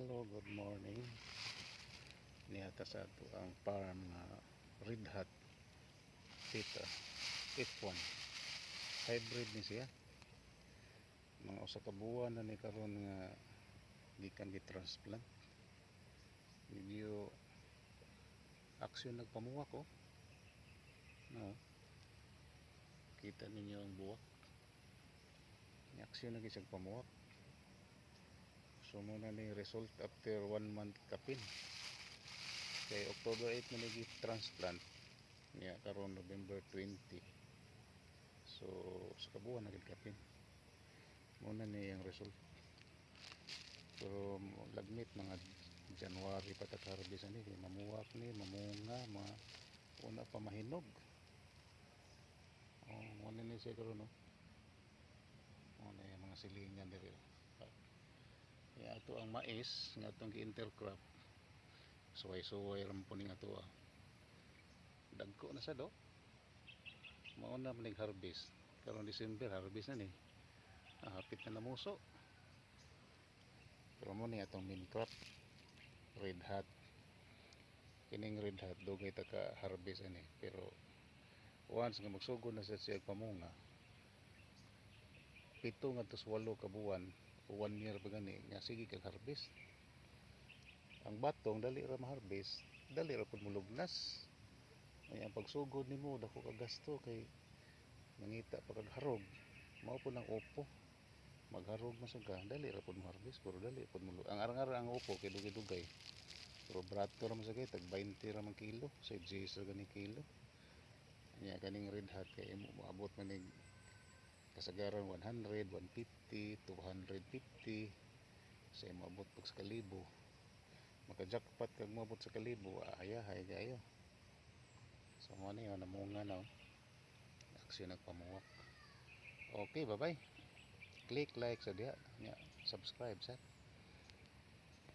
Hello, good morning. Niyata sa ato ang farm na Red Hat Theta F1. Hybrid ni siya. Mga usa ka buwan na ni karon nga gikan gi-transplant. Medyo aksyon nagpamuwak ko. No. Kita ninyo ang buwak. Aksyon na gisag pamuwak. So muna ni result after 1 month kapin. Kay October 8 na nag-transplant niya karon November 20. So sa kabuan na kapin. Muna ni ang result. Pero lagmit mga January patakarbis ani kay mamuwak ni mamunga una pa mahinog. Muna ni siya karon no. Muna yung mga silingan diri. Ya ato ang mais nga atong gi-intercrop. Suway-suway ram po ning ato. Dagko na sa do. Mauna man harvest. Karon December harvest na ni. Hapit na namuso. Pero mo ni atong main crop Red Hat. Kining Red Hat dugay ta ka harvest ani. Pero once nga magsugod na sa siya pamunga, 7 ngadto sa 8 ka buwan, 1 year pa gani nga sige kag harvest. Ang batong dali ra ma-harvest, dali ra pud mulugnas. Ay ang pagsugod nimo dako ka gasto kay mangita pa kag harog. Mao pud ang upo. Magharog man sa ka, dali ra pud mo-harvest pero dali pud mo. Ang arang-arang ang upo kay dugay-dugay. Pero brato ra man sa kay tag 20 ra man kilo, sa GS ra gani kilo. Nya kaning Red Hat kay moabot man ning kasagaran 100, 150, 250 sa moabot pag sa kalibo. Maka-jackpot kag moabot sa kalibo, ayahay kayo. So mo na yun, namunga na. Aksyon nagpamuwak. Okay, bye-bye. Click like sa diha. Subscribe sa